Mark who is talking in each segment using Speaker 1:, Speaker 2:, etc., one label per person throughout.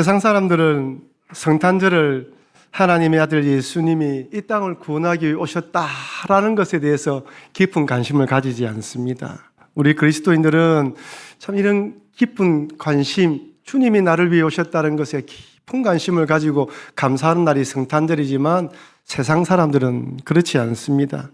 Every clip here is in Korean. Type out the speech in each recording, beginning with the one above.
Speaker 1: 세상 사람들은 성탄절을 하나님의 아들 예수님이 이 땅을 구원하기 위해 오셨다라는 것에 대해서 깊은 관심을 가지지 않습니다. 우리 그리스도인들은 참 이런 깊은 관심, 주님이 나를 위해 오셨다는 것에 깊은 관심을 가지고 감사하는 날이 성탄절이지만 세상 사람들은 그렇지 않습니다.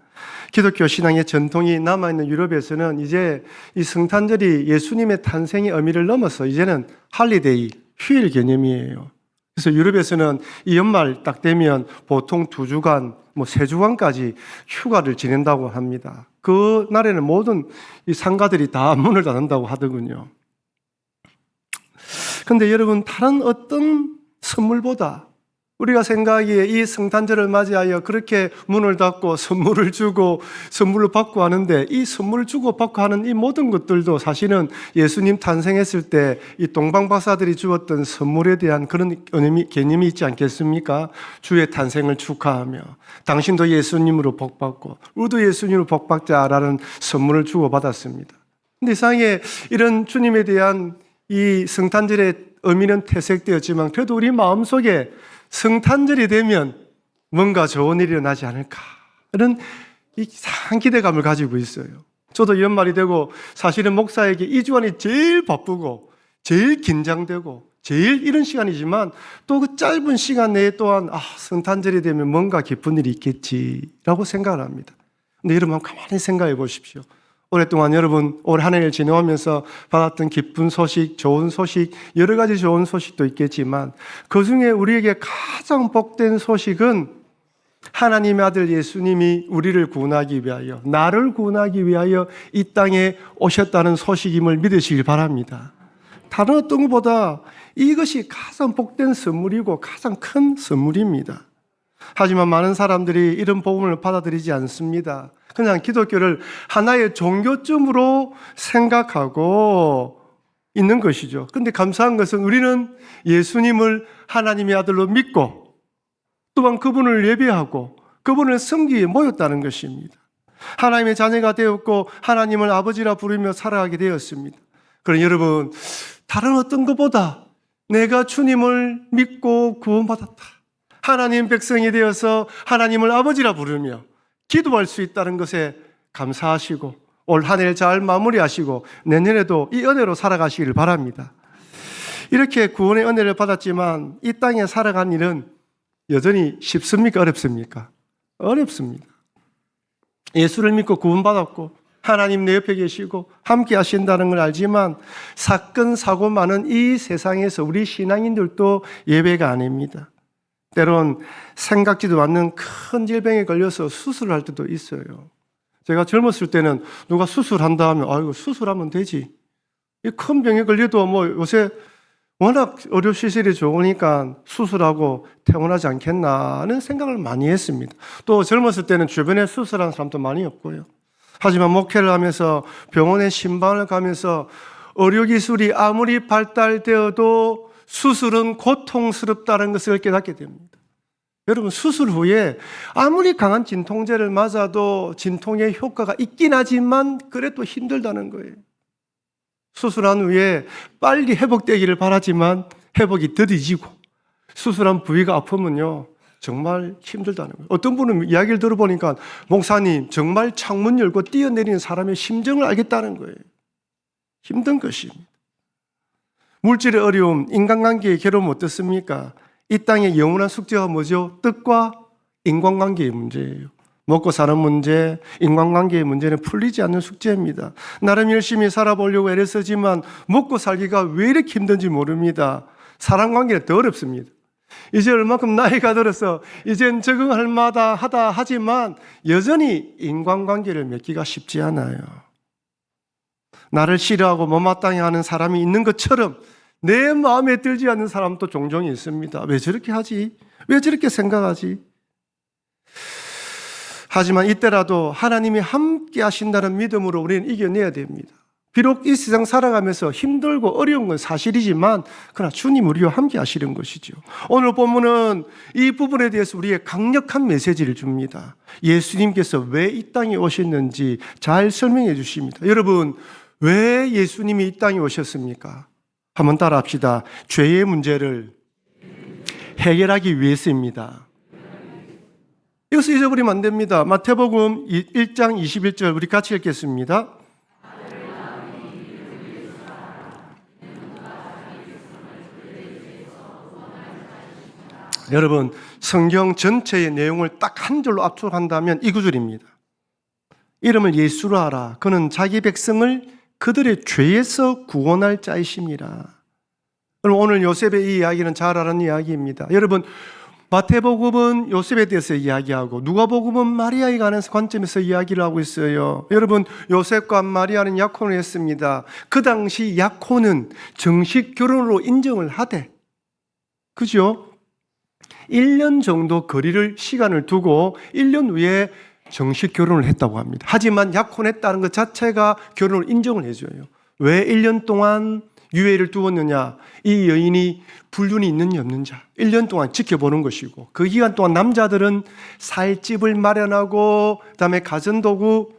Speaker 1: 기독교 신앙의 전통이 남아있는 유럽에서는 이제 이 성탄절이 예수님의 탄생의 의미를 넘어서 이제는 할리데이, 휴일 개념이에요. 그래서 유럽에서는 이 연말 딱 되면 보통 2주간, 3주간까지 휴가를 지낸다고 합니다. 그 날에는 모든 이 상가들이 다 문을 닫는다고 하더군요. 그런데 여러분, 다른 어떤 선물보다 우리가 생각하기에 이 성탄절을 맞이하여 그렇게 문을 닫고 선물을 주고 선물을 받고 하는데, 이 선물을 주고 받고 하는 이 모든 것들도 사실은 예수님 탄생했을 때 이 동방박사들이 주었던 선물에 대한 그런 개념이 있지 않겠습니까? 주의 탄생을 축하하며 당신도 예수님으로 복받고 우리도 예수님으로 복받자라는 선물을 주고받았습니다. 근데 이상하게 이런 주님에 대한 이 성탄절의 의미는 퇴색되었지만 그래도 우리 마음속에 성탄절이 되면 뭔가 좋은 일이 일어나지 않을까, 이런 이상한 기대감을 가지고 있어요. 저도 연말이 되고 사실은 목사에게 이 주간이 제일 바쁘고 제일 긴장되고 제일 이런 시간이지만 또 그 짧은 시간 내에 또한 성탄절이 되면 뭔가 기쁜 일이 있겠지라고 생각을 합니다. 근데 여러분 가만히 생각해 보십시오. 오랫동안 여러분 올 한 해를 지내오면서 받았던 기쁜 소식, 좋은 소식, 여러 가지 좋은 소식도 있겠지만 그중에 우리에게 가장 복된 소식은 하나님의 아들 예수님이 우리를 구원하기 위하여, 나를 구원하기 위하여 이 땅에 오셨다는 소식임을 믿으시길 바랍니다. 다른 어떤 것보다 이것이 가장 복된 선물이고 가장 큰 선물입니다. 하지만 많은 사람들이 이런 복음을 받아들이지 않습니다. 그냥 기독교를 하나의 종교쯤으로 생각하고 있는 것이죠. 그런데 감사한 것은 우리는 예수님을 하나님의 아들로 믿고 또한 그분을 예배하고 그분을 섬기기 위해 모였다는 것입니다. 하나님의 자녀가 되었고 하나님을 아버지라 부르며 살아가게 되었습니다. 그러나 여러분, 다른 어떤 것보다 내가 주님을 믿고 구원받았다, 하나님 백성이 되어서 하나님을 아버지라 부르며 기도할 수 있다는 것에 감사하시고 올 한 해를 잘 마무리하시고 내년에도 이 은혜로 살아가시기를 바랍니다. 이렇게 구원의 은혜를 받았지만 이 땅에 살아간 일은 여전히 쉽습니까? 어렵습니까? 어렵습니다. 예수를 믿고 구원받았고 하나님 내 옆에 계시고 함께 하신다는 걸 알지만 사건 사고 많은 이 세상에서 우리 신앙인들도 예외가 아닙니다. 때론 생각지도 않는 큰 질병에 걸려서 수술을 할 때도 있어요. 제가 젊었을 때는 누가 수술한다 하면 아이고 수술하면 되지, 이 큰 병에 걸려도 요새 워낙 의료시설이 좋으니까 수술하고 퇴원하지 않겠나 하는 생각을 많이 했습니다. 또 젊었을 때는 주변에 수술하는 사람도 많이 없고요. 하지만 목회를 하면서 병원에 신방을 가면서 의료기술이 아무리 발달되어도 수술은 고통스럽다는 것을 깨닫게 됩니다. 여러분, 수술 후에 아무리 강한 진통제를 맞아도 진통의 효과가 있긴 하지만 그래도 힘들다는 거예요. 수술한 후에 빨리 회복되기를 바라지만 회복이 더디지고 수술한 부위가 아프면요 정말 힘들다는 거예요. 어떤 분은 이야기를 들어보니까 목사님 정말 창문 열고 뛰어내리는 사람의 심정을 알겠다는 거예요. 힘든 것입니다. 물질의 어려움, 인간관계의 괴로움 어떻습니까? 이 땅의 영원한 숙제가 뭐죠? 뜻과 인간관계의 문제예요. 먹고 사는 문제, 인간관계의 문제는 풀리지 않는 숙제입니다. 나름 열심히 살아보려고 애를 쓰지만 먹고 살기가 왜 이렇게 힘든지 모릅니다. 사람관계는 더 어렵습니다. 이제 얼마큼 나이가 들어서 이젠 적응할 만하다 하다 하지만 여전히 인간관계를 맺기가 쉽지 않아요. 나를 싫어하고 못마땅해 하는 사람이 있는 것처럼 내 마음에 들지 않는 사람도 종종 있습니다. 왜 저렇게 하지? 왜 저렇게 생각하지? 하지만 이때라도 하나님이 함께 하신다는 믿음으로 우리는 이겨내야 됩니다. 비록 이 세상 살아가면서 힘들고 어려운 건 사실이지만 그러나 주님 우리와 함께 하시는 것이죠. 오늘 본문은 이 부분에 대해서 우리에게 강력한 메시지를 줍니다. 예수님께서 왜 이 땅에 오셨는지 잘 설명해 주십니다. 여러분, 왜 예수님이 이 땅에 오셨습니까? 한번 따라합시다. 죄의 문제를 해결하기 위해서입니다. 이것을 잊어버리면 안 됩니다. 마태복음 1장 21절 우리 같이 읽겠습니다. 여러분, 성경 전체의 내용을 딱 한 절로 압축한다면 이 구절입니다. 이름을 예수로 하라. 그는 자기 백성을 그들의 죄에서 구원할 자이심이라. 오늘 요셉의 이 이야기는 잘 아는 이야기입니다. 여러분, 마태복음은 요셉에 대해서 이야기하고 누가복음은 마리아에 관한 관점에서 이야기를 하고 있어요. 여러분, 요셉과 마리아는 약혼을 했습니다. 그 당시 약혼은 정식 결혼으로 인정을 하되, 그죠? 1년 정도 시간을 두고 1년 후에 정식 결혼을 했다고 합니다. 하지만 약혼했다는 것 자체가 결혼을 인정을 해줘요. 왜 1년 동안 유예를 두었느냐? 이 여인이 불륜이 있는지 없는지 1년 동안 지켜보는 것이고, 그 기간 동안 남자들은 살 집을 마련하고, 그다음에 가전도구,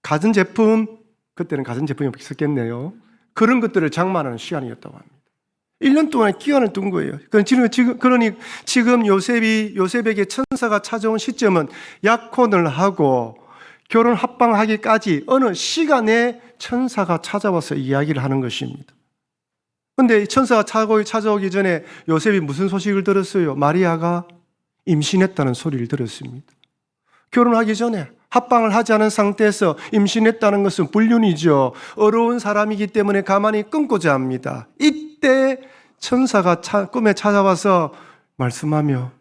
Speaker 1: 가전제품, 그때는 가전제품이 없었겠네요. 그런 것들을 장만하는 시간이었다고 합니다. 1년 동안 기간을 둔 거예요. 그러니 지금 요셉에게 천사가 찾아온 시점은 약혼을 하고 결혼 합방하기까지 어느 시간에 천사가 찾아와서 이야기를 하는 것입니다. 그런데 천사가 찾아오기 전에 요셉이 무슨 소식을 들었어요? 마리아가 임신했다는 소리를 들었습니다. 결혼하기 전에 합방을 하지 않은 상태에서 임신했다는 것은 불륜이죠. 어려운 사람이기 때문에 가만히 끊고자 합니다. 이때 천사가 꿈에 찾아와서 말씀하며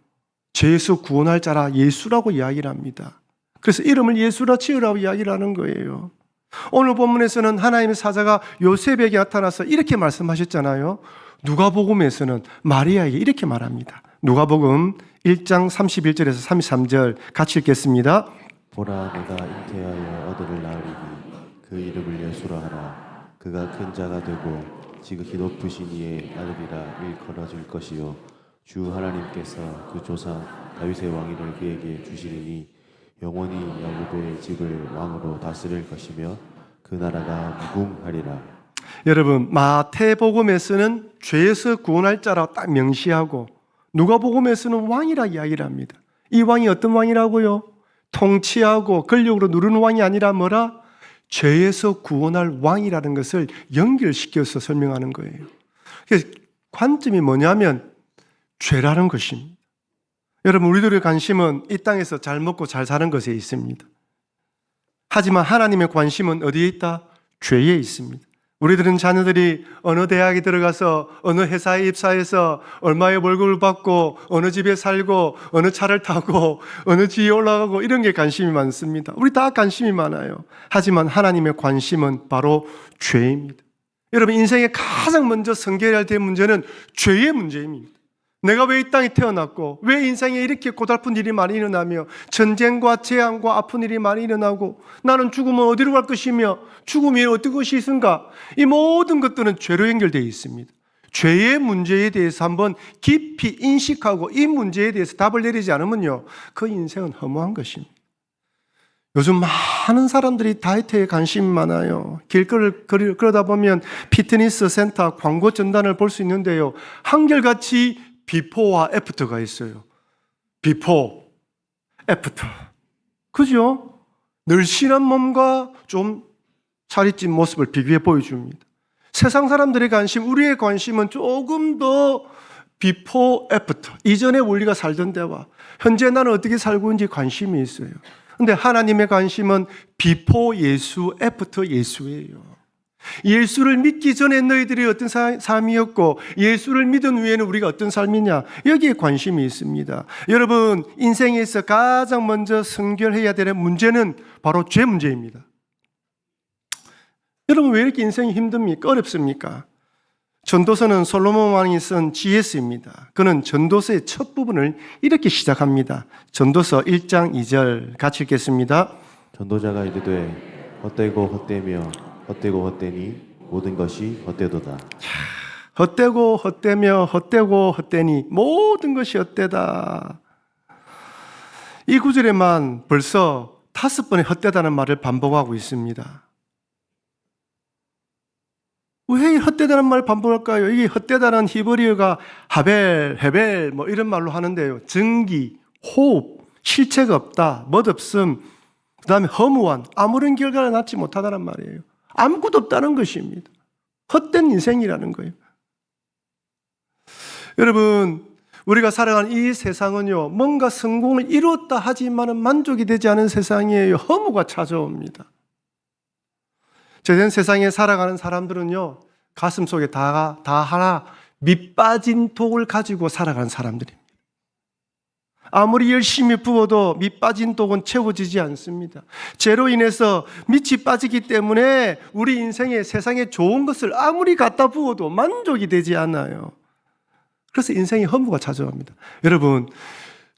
Speaker 1: 죄에서 구원할 자라 예수라고 이야기를 합니다. 그래서 이름을 예수라 지으라고 이야기를 하는 거예요. 오늘 본문에서는 하나님의 사자가 요셉에게 나타나서 이렇게 말씀하셨잖아요. 누가복음에서는 마리아에게 이렇게 말합니다. 누가복음 1장 31절에서 33절 같이 읽겠습니다.
Speaker 2: 보라, 내가 잉태하여 아들을 낳으리니 그 이름을 예수라 하라. 그가 큰 자가 되고 지극히 높으신 이의 아들이라 일컬어질 것이요 주 하나님께서 그 조상 다윗의 왕위를 그에게 주시리니 영원히 야곱의 집을 왕으로 다스릴 것이며 그 나라가 무궁하리라.
Speaker 1: 여러분, 마태복음에서는 죄에서 구원할 자라고 딱 명시하고 누가복음에서는 왕이라 이야기를 합니다. 이 왕이 어떤 왕이라고요? 통치하고 권력으로 누르는 왕이 아니라 뭐라? 죄에서 구원할 왕이라는 것을 연결시켜서 설명하는 거예요. 그래서 관점이 뭐냐면 죄라는 것입니다. 여러분, 우리들의 관심은 이 땅에서 잘 먹고 잘 사는 것에 있습니다. 하지만 하나님의 관심은 어디에 있다? 죄에 있습니다. 우리들은 자녀들이 어느 대학에 들어가서 어느 회사에 입사해서 얼마의 월급을 받고 어느 집에 살고 어느 차를 타고 어느 지에 올라가고 이런 게 관심이 많습니다. 우리 다 관심이 많아요. 하지만 하나님의 관심은 바로 죄입니다. 여러분, 인생에 가장 먼저 성결해야 될 문제는 죄의 문제입니다. 내가 왜 이 땅에 태어났고 왜 인생에 이렇게 고달픈 일이 많이 일어나며 전쟁과 재앙과 아픈 일이 많이 일어나고 나는 죽으면 어디로 갈 것이며 죽음이 어떤 것이 있은가, 이 모든 것들은 죄로 연결되어 있습니다. 죄의 문제에 대해서 한번 깊이 인식하고 이 문제에 대해서 답을 내리지 않으면요, 그 인생은 허무한 것입니다. 요즘 많은 사람들이 다이어트에 관심이 많아요. 길거리를 그러다 보면 피트니스 센터 광고 전단을 볼 수 있는데요, 한결같이 비포와 애프터가 있어요. 비포, 애프터. 그죠? 늘씬한 몸과 좀 살이 찐 모습을 비교해 보여줍니다. 세상 사람들의 관심, 우리의 관심은 조금 더 비포, 애프터. 이전에 우리가 살던 데와 현재 나는 어떻게 살고 있는지 관심이 있어요. 근데 하나님의 관심은 비포 예수, 애프터 예수예요. 예수를 믿기 전에 너희들이 어떤 삶이었고 예수를 믿은 후에는 우리가 어떤 삶이냐, 여기에 관심이 있습니다. 여러분, 인생에서 가장 먼저 성결해야 되는 문제는 바로 죄 문제입니다. 여러분, 왜 이렇게 인생이 힘듭니까? 어렵습니까? 전도서는 솔로몬 왕이 쓴 GS입니다. 그는 전도서의 첫 부분을 이렇게 시작합니다. 전도서 1장 2절 같이 읽겠습니다.
Speaker 2: 전도자가 이르되 헛되고 헛되며 헛되고 헛되니 모든 것이 헛되도다.
Speaker 1: 헛되고 헛되며 헛되고 헛되니 모든 것이 헛되다. 이 구절에만 벌써 5번의 헛되다는 말을 반복하고 있습니다. 왜 이 헛되다는 말 반복할까요? 이게 헛되다는 히브리어가 하벨, 헤벨 뭐 이런 말로 하는데요. 증기, 호흡, 실체가 없다, 멋없음, 그 다음에 허무한, 아무런 결과를 낳지 못하다는 말이에요. 아무것도 없다는 것입니다. 헛된 인생이라는 거예요. 여러분, 우리가 살아가는 이 세상은요, 뭔가 성공을 이뤘다 하지만은 만족이 되지 않은 세상이에요. 허무가 찾아옵니다. 제된 세상에 살아가는 사람들은요, 가슴 속에 다 하나 밑빠진 독을 가지고 살아가는 사람들입니다. 아무리 열심히 부어도 밑빠진 독은 채워지지 않습니다. 죄로 인해서 밑이 빠지기 때문에 우리 인생에 세상에 좋은 것을 아무리 갖다 부어도 만족이 되지 않아요. 그래서 인생의 허무가 찾아옵니다. 여러분,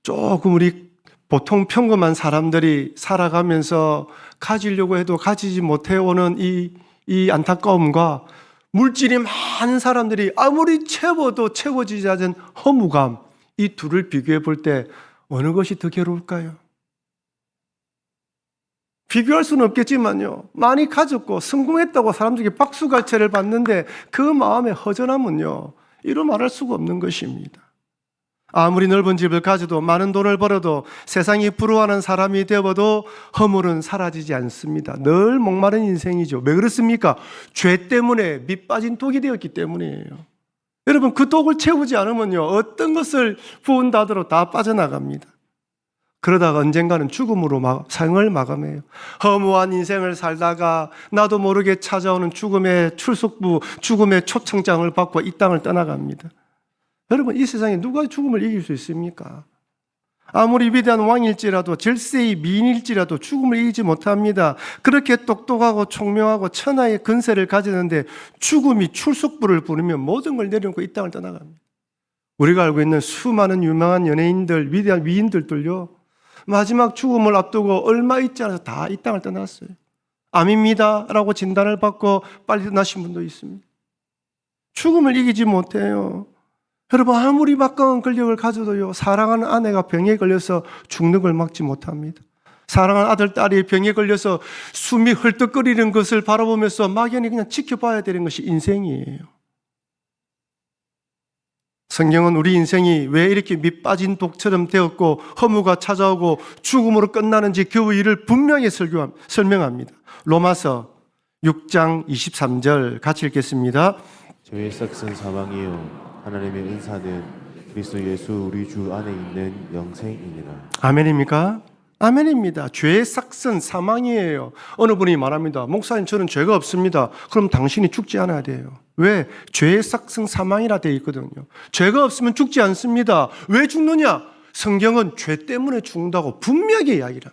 Speaker 1: 조금 우리 보통 평범한 사람들이 살아가면서 가지려고 해도 가지지 못해오는 이 안타까움과 물질이 많은 사람들이 아무리 채워도 채워지지 않은 허무감, 이 둘을 비교해 볼 때 어느 것이 더 괴로울까요? 비교할 수는 없겠지만요, 많이 가졌고 성공했다고 사람들에게 박수갈채를 받는데 그 마음의 허전함은요, 이루 말할 수가 없는 것입니다. 아무리 넓은 집을 가져도 많은 돈을 벌어도 세상이 부러워하는 사람이 되어도 허물은 사라지지 않습니다. 늘 목마른 인생이죠. 왜 그렇습니까? 죄 때문에 밑빠진 독이 되었기 때문이에요. 여러분, 그 독을 채우지 않으면요, 어떤 것을 부은다 하더라도 다 빠져나갑니다. 그러다가 언젠가는 죽음으로 생을 마감해요. 허무한 인생을 살다가 나도 모르게 찾아오는 죽음의 출석부, 죽음의 초청장을 받고 이 땅을 떠나갑니다. 여러분, 이 세상에 누가 죽음을 이길 수 있습니까? 아무리 위대한 왕일지라도, 절세의 미인일지라도 죽음을 이기지 못합니다. 그렇게 똑똑하고 총명하고 천하의 근세를 가지는데 죽음이 출석부를 부르면 모든 걸 내려놓고 이 땅을 떠나갑니다. 우리가 알고 있는 수많은 유명한 연예인들, 위대한 위인들들요, 마지막 죽음을 앞두고 얼마 있지 않아서 다 이 땅을 떠났어요. 암입니다 라고 진단을 받고 빨리 떠나신 분도 있습니다. 죽음을 이기지 못해요. 여러분, 아무리 막강한 권력을 가져도요, 사랑하는 아내가 병에 걸려서 죽는 걸 막지 못합니다. 사랑하는 아들, 딸이 병에 걸려서 숨이 헐떡거리는 것을 바라보면서 막연히 그냥 지켜봐야 되는 것이 인생이에요. 성경은 우리 인생이 왜 이렇게 밑빠진 독처럼 되었고 허무가 찾아오고 죽음으로 끝나는지 그 이유를 분명히 설명합니다. 로마서 6장 23절 같이 읽겠습니다.
Speaker 2: 죄의 싹은 사망이요 하나님의 은사는 그리스도 예수 우리 주 안에 있는 영생이니라.
Speaker 1: 아멘입니까? 아멘입니다. 죄의 싹은 사망이에요. 어느 분이 말합니다. 목사님, 저는 죄가 없습니다. 그럼 당신이 죽지 않아야 돼요. 왜? 죄의 싹은 사망이라 되어 있거든요. 죄가 없으면 죽지 않습니다. 왜 죽느냐? 성경은 죄 때문에 죽는다고 분명히 이야기를 합니다.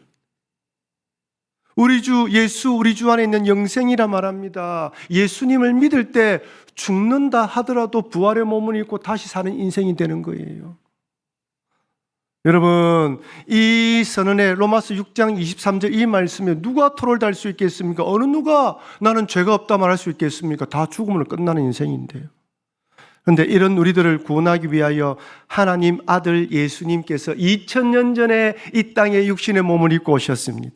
Speaker 1: 우리 주 예수, 우리 주 안에 있는 영생이라 말합니다. 예수님을 믿을 때 죽는다 하더라도 부활의 몸을 입고 다시 사는 인생이 되는 거예요. 여러분, 이 선언의 로마서 6장 23절 이 말씀에 누가 토를 달 수 있겠습니까? 어느 누가 나는 죄가 없다 말할 수 있겠습니까? 다 죽음으로 끝나는 인생인데요. 그런데 이런 우리들을 구원하기 위하여 하나님 아들 예수님께서 2000년 전에 이 땅에 육신의 몸을 입고 오셨습니다.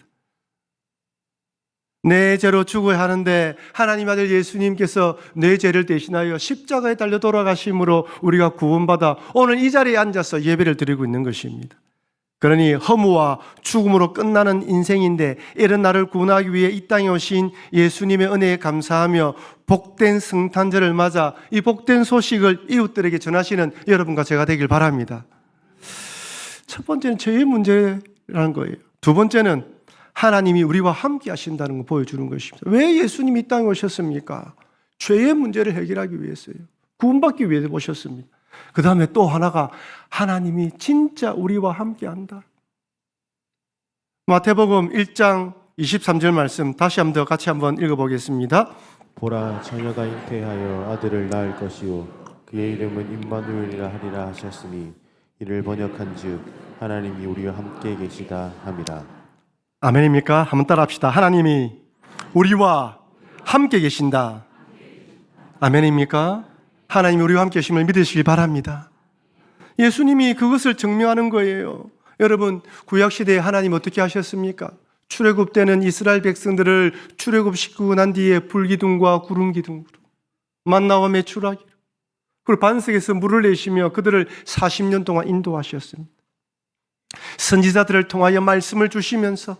Speaker 1: 내 죄로 죽어야 하는데 하나님 아들 예수님께서 내 죄를 대신하여 십자가에 달려 돌아가심으로 우리가 구원받아 오늘 이 자리에 앉아서 예배를 드리고 있는 것입니다. 그러니 허무와 죽음으로 끝나는 인생인데 이런 나를 구원하기 위해 이 땅에 오신 예수님의 은혜에 감사하며 복된 성탄절을 맞아 이 복된 소식을 이웃들에게 전하시는 여러분과 제가 되길 바랍니다. 첫 번째는 죄의 문제라는 거예요. 두 번째는 하나님이 우리와 함께 하신다는 걸 보여주는 것입니다. 왜 예수님이 이 땅에 오셨습니까? 죄의 문제를 해결하기 위해서요. 구원받기 위해서 오셨습니다. 그 다음에 또 하나가 하나님이 진짜 우리와 함께 한다. 마태복음 1장 23절 말씀 다시 한번 더 같이 한번 읽어보겠습니다.
Speaker 2: 보라, 처녀가 잉태하여 아들을 낳을 것이요 그의 이름은 임마누엘이라 하리라 하셨으니 이를 번역한즉 하나님이 우리와 함께 계시다 함이라.
Speaker 1: 아멘입니까? 한번 따라합시다. 하나님이 우리와 함께 계신다. 아멘입니까? 하나님이 우리와 함께 계심을 믿으시길 바랍니다. 예수님이 그것을 증명하는 거예요. 여러분, 구약시대에 하나님 어떻게 하셨습니까? 출애굽 때는 이스라엘 백성들을 출애굽시키고 난 뒤에 불기둥과 구름기둥으로 만나와 메추라기로. 그리고 반석에서 물을 내시며 그들을 40년 동안 인도하셨습니다. 선지자들을 통하여 말씀을 주시면서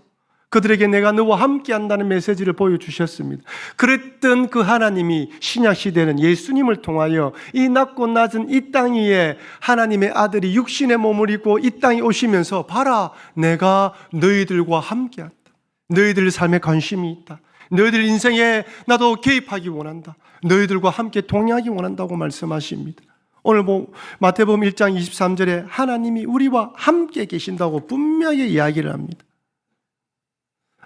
Speaker 1: 그들에게 내가 너와 함께 한다는 메시지를 보여주셨습니다. 그랬던 그 하나님이 신약시대는 예수님을 통하여 이 낮고 낮은 이 땅 위에 하나님의 아들이 육신의 몸을 입고 이 땅에 오시면서 봐라, 내가 너희들과 함께한다. 너희들 삶에 관심이 있다. 너희들 인생에 나도 개입하기 원한다. 너희들과 함께 동행하기 원한다고 말씀하십니다. 오늘 마태복음 1장 23절에 하나님이 우리와 함께 계신다고 분명히 이야기를 합니다.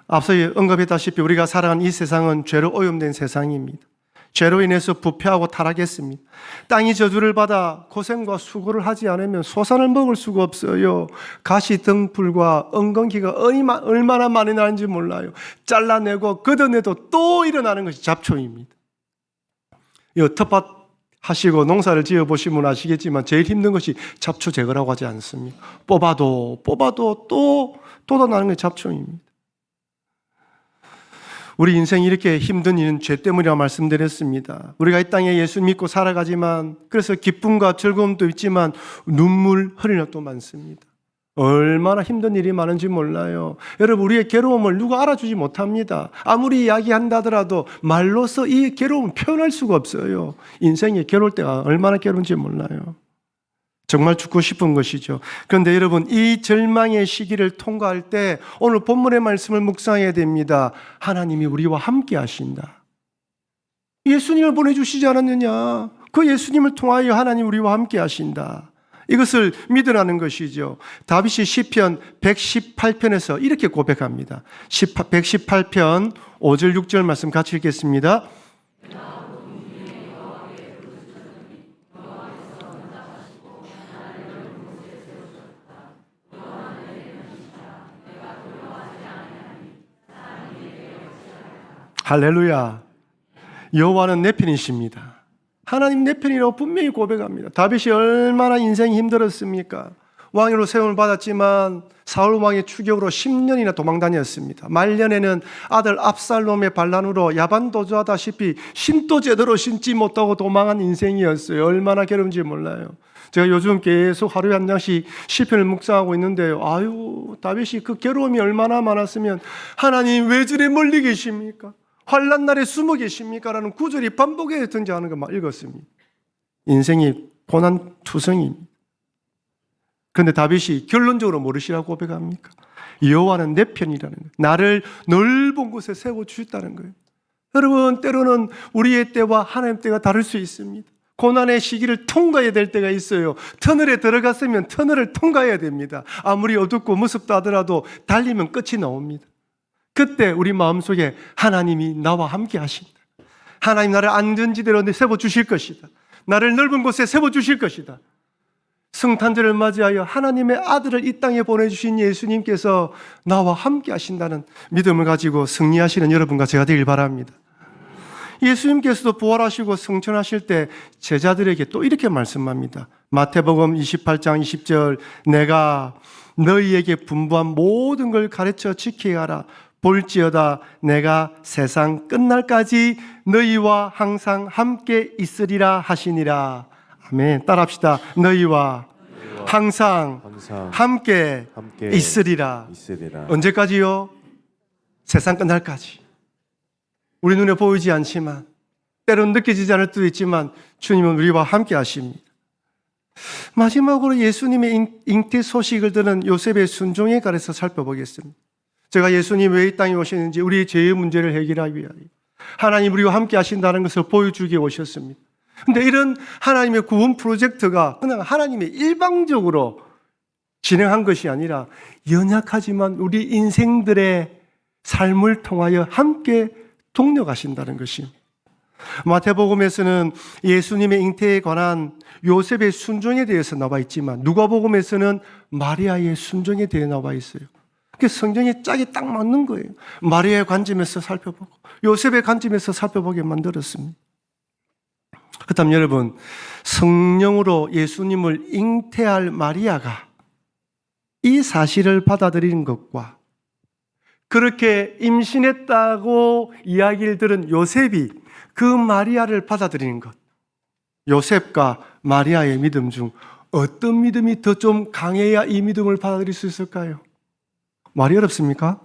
Speaker 1: 앞서 언급했다시피 우리가 살아가는 이 세상은 죄로 오염된 세상입니다. 죄로 인해서 부패하고 타락했습니다. 땅이 저주를 받아 고생과 수고를 하지 않으면 소산을 먹을 수가 없어요. 가시 등불과 엉겅퀴가 얼마나 많이 나는지 몰라요. 잘라내고 걷어내도 또 일어나는 것이 잡초입니다. 텃밭 하시고 농사를 지어보시면 아시겠지만 제일 힘든 것이 잡초 제거라고 하지 않습니까? 뽑아도 또 돋아나는 게 잡초입니다. 우리 인생이 이렇게 힘든 일은 죄 때문이라고 말씀드렸습니다. 우리가 이 땅에 예수 믿고 살아가지만 그래서 기쁨과 즐거움도 있지만 눈물 흘리는 것도 많습니다. 얼마나 힘든 일이 많은지 몰라요. 여러분, 우리의 괴로움을 누가 알아주지 못합니다. 아무리 이야기한다더라도 말로서 이 괴로움을 표현할 수가 없어요. 인생이 괴로울 때가 얼마나 괴로운지 몰라요. 정말 죽고 싶은 것이죠. 그런데 여러분, 이 절망의 시기를 통과할 때 오늘 본문의 말씀을 묵상해야 됩니다. 하나님이 우리와 함께 하신다. 예수님을 보내주시지 않았느냐? 그 예수님을 통하여 하나님 우리와 함께 하신다. 이것을 믿으라는 것이죠. 다윗이 시편 118편에서 이렇게 고백합니다. 118편 5절 6절 말씀 같이 읽겠습니다. 할렐루야. 여호와는 내 편이십니다. 하나님 내 편이라고 분명히 고백합니다. 다윗이 얼마나 인생이 힘들었습니까? 왕으로 세움을 받았지만 사울 왕의 추격으로 10년이나 도망다녔습니다. 말년에는 아들 압살롬의 반란으로 야반도주하다시피 신도 제대로 신지 못하고 도망한 인생이었어요. 얼마나 괴로운지 몰라요. 제가 요즘 계속 하루에 한 장씩 시편을 묵상하고 있는데요. 다윗이 그 괴로움이 얼마나 많았으면 하나님 왜 저리 멀리 계십니까? 환난 날에 숨어 계십니까? 라는 구절이 반복해 등장하는 거 막 읽었습니다. 인생이 고난 투성입니다. 그런데 다윗이 결론적으로 무엇이라고 고백합니까? 여호와는 내 편이라는 거예요. 나를 넓은 곳에 세워주셨다는 거예요. 여러분, 때로는 우리의 때와 하나님 때가 다를 수 있습니다. 고난의 시기를 통과해야 될 때가 있어요. 터널에 들어갔으면 터널을 통과해야 됩니다. 아무리 어둡고 무섭다 하더라도 달리면 끝이 나옵니다. 그때 우리 마음속에 하나님이 나와 함께 하신다. 하나님 나를 안전지대로 세워주실 것이다. 나를 넓은 곳에 세워주실 것이다. 성탄절을 맞이하여 하나님의 아들을 이 땅에 보내주신 예수님께서 나와 함께 하신다는 믿음을 가지고 승리하시는 여러분과 제가 되길 바랍니다. 예수님께서도 부활하시고 승천하실 때 제자들에게 또 이렇게 말씀합니다. 마태복음 28장 20절 내가 너희에게 분부한 모든 걸 가르쳐 지키게 하라. 볼지어다 내가 세상 끝날까지 너희와 항상 함께 있으리라 하시니라. 아멘. 따라합시다. 너희와 항상 함께 있으리라. 언제까지요? 세상 끝날까지. 우리 눈에 보이지 않지만 때로는 느껴지지 않을 때도 있지만 주님은 우리와 함께 하십니다. 마지막으로 예수님의 잉태 소식을 들은 요셉의 순종에 관해서 살펴보겠습니다. 제가 예수님 왜 이 땅에 오셨는지 우리의 죄의 문제를 해결하기 위하여 하나님 우리와 함께 하신다는 것을 보여주기 위해 오셨습니다. 그런데 이런 하나님의 구원 프로젝트가 그냥 하나님의 일방적으로 진행한 것이 아니라 연약하지만 우리 인생들의 삶을 통하여 함께 동력하신다는 것입니다. 마태복음에서는 예수님의 잉태에 관한 요셉의 순종에 대해서 나와 있지만 누가복음에서는 마리아의 순종에 대해 나와 있어요. 성경에 짝이 딱 맞는 거예요. 마리아의 관점에서 살펴보고 요셉의 관점에서 살펴보게 만들었습니다. 그렇다면 여러분, 성령으로 예수님을 잉태할 마리아가 이 사실을 받아들이는 것과 그렇게 임신했다고 이야기를 들은 요셉이 그 마리아를 받아들이는 것, 요셉과 마리아의 믿음 중 어떤 믿음이 더 좀 강해야 이 믿음을 받아들일 수 있을까요? 말이 어렵습니까?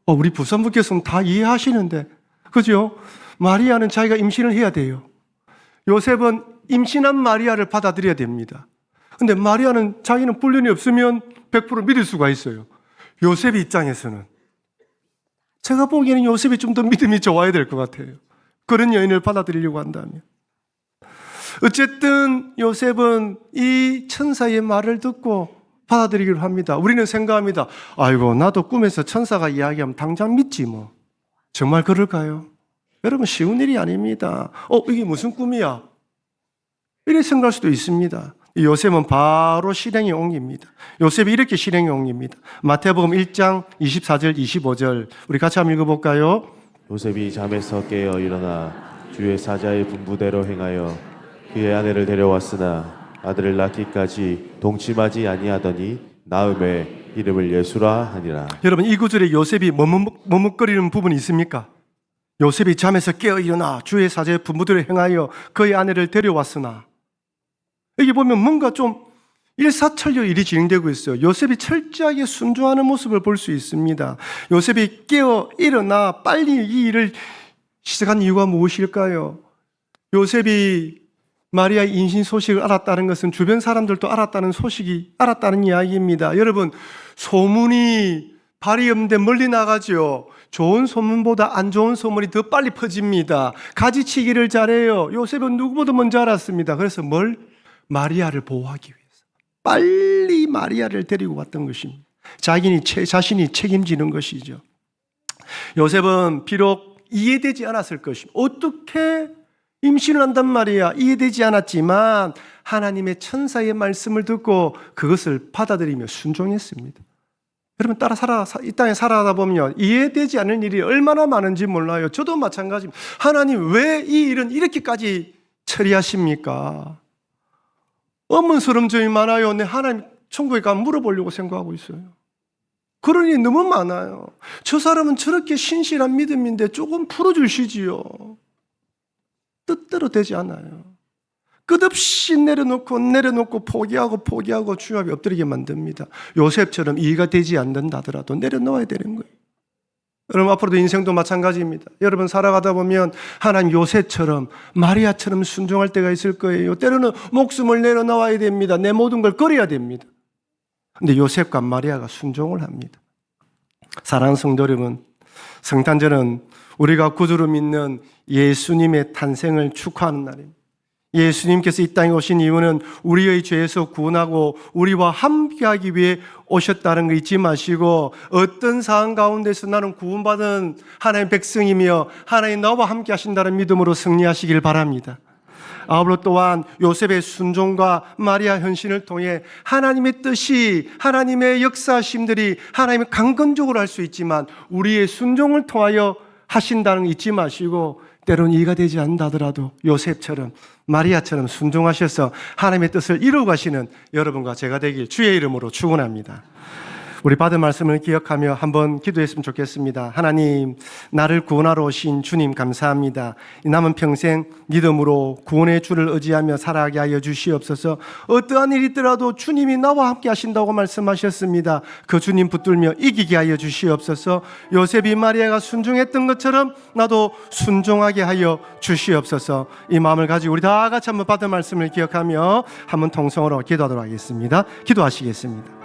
Speaker 1: 우리 부산부께서는 다 이해하시는데, 그죠? 마리아는 자기가 임신을 해야 돼요. 요셉은 임신한 마리아를 받아들여야 됩니다. 근데 마리아는 자기는 불륜이 없으면 100% 믿을 수가 있어요. 요셉의 입장에서는 제가 보기에는 요셉이 좀 더 믿음이 좋아야 될 것 같아요. 그런 여인을 받아들이려고 한다면. 어쨌든 요셉은 이 천사의 말을 듣고 받아들이기로 합니다. 우리는 생각합니다. 아이고, 나도 꿈에서 천사가 이야기하면 당장 믿지 뭐. 정말 그럴까요? 여러분, 쉬운 일이 아닙니다. 이게 무슨 꿈이야? 이렇게 생각할 수도 있습니다. 요셉은 바로 실행에 옮깁니다. 요셉이 이렇게 실행에 옮깁니다. 마태복음 1장 24절 25절 우리 같이 한번 읽어볼까요?
Speaker 2: 요셉이 잠에서 깨어 일어나 주의 사자의 분부대로 행하여 그의 아내를 데려왔으나 아들을 낳기까지 동침하지 아니하더니 나음에 이름을 예수라 하니라.
Speaker 1: 여러분, 이 구절에 요셉이 머뭇거리는 부분이 있습니까? 요셉이 잠에서 깨어 일어나 주의 사자의 분부대로 행하여 그의 아내를 데려왔으나, 여기 보면 뭔가 좀 일사천리 일이 진행되고 있어요. 요셉이 철저하게 순종하는 모습을 볼 수 있습니다. 요셉이 깨어 일어나 빨리 이 일을 시작한 이유가 무엇일까요? 요셉이 마리아의 임신 소식을 알았다는 것은 주변 사람들도 알았다는 이야기입니다. 여러분, 소문이 발이 없는데 멀리 나가죠. 좋은 소문보다 안 좋은 소문이 더 빨리 퍼집니다. 가지치기를 잘해요. 요셉은 누구보다 먼저 알았습니다. 그래서 마리아를 보호하기 위해서 빨리 마리아를 데리고 왔던 것입니다. 자신이 책임지는 것이죠. 요셉은 비록 이해되지 않았을 것입니다. 어떻게 임신을 한단 말이야? 이해되지 않았지만 하나님의 천사의 말씀을 듣고 그것을 받아들이며 순종했습니다. 여러분, 이 땅에 살아가다 보면 이해되지 않는 일이 얼마나 많은지 몰라요. 저도 마찬가지입니다. 하나님, 왜 이 일은 이렇게까지 처리하십니까? 의문스러운 점이 많아요. 내 하나님 천국에 가면 물어보려고 생각하고 있어요. 그런 일이 너무 많아요. 저 사람은 저렇게 신실한 믿음인데 조금 풀어주시지요. 뜻대로 되지 않아요. 끝없이 내려놓고 포기하고 주여 앞에 엎드리게 만듭니다. 요셉처럼 이해가 되지 않는다더라도 내려놓아야 되는 거예요. 여러분, 앞으로도 인생도 마찬가지입니다. 여러분, 살아가다 보면 하나님 요셉처럼 마리아처럼 순종할 때가 있을 거예요. 때로는 목숨을 내려놓아야 됩니다. 내 모든 걸 버려야 됩니다. 근데 요셉과 마리아가 순종을 합니다. 사랑하는 성도 여러분, 성탄절은 우리가 구주로 믿는 예수님의 탄생을 축하하는 날입니다. 예수님께서 이 땅에 오신 이유는 우리의 죄에서 구원하고 우리와 함께하기 위해 오셨다는 거 잊지 마시고, 어떤 상황 가운데서 나는 구원받은 하나님의 백성이며 하나님 나와 함께 하신다는 믿음으로 승리하시길 바랍니다. 아울러 또한 요셉의 순종과 마리아 헌신을 통해 하나님의 뜻이, 하나님의 역사심들이 하나님의 강건적으로 할 수 있지만 우리의 순종을 통하여 하신다는 거 잊지 마시고, 때로는 이해가 되지 않는다더라도 요셉처럼 마리아처럼 순종하셔서 하나님의 뜻을 이루어 가시는 여러분과 제가 되길 주의 이름으로 축원합니다. 우리 받은 말씀을 기억하며 한번 기도했으면 좋겠습니다. 하나님, 나를 구원하러 오신 주님 감사합니다. 이 남은 평생 믿음으로 구원의 주를 의지하며 살아가게 하여 주시옵소서. 어떠한 일이 있더라도 주님이 나와 함께 하신다고 말씀하셨습니다. 그 주님 붙들며 이기게 하여 주시옵소서. 요셉이 마리아가 순종했던 것처럼 나도 순종하게 하여 주시옵소서. 이 마음을 가지고 우리 다 같이 한번 받은 말씀을 기억하며 한번 통성으로 기도하도록 하겠습니다. 기도하시겠습니다.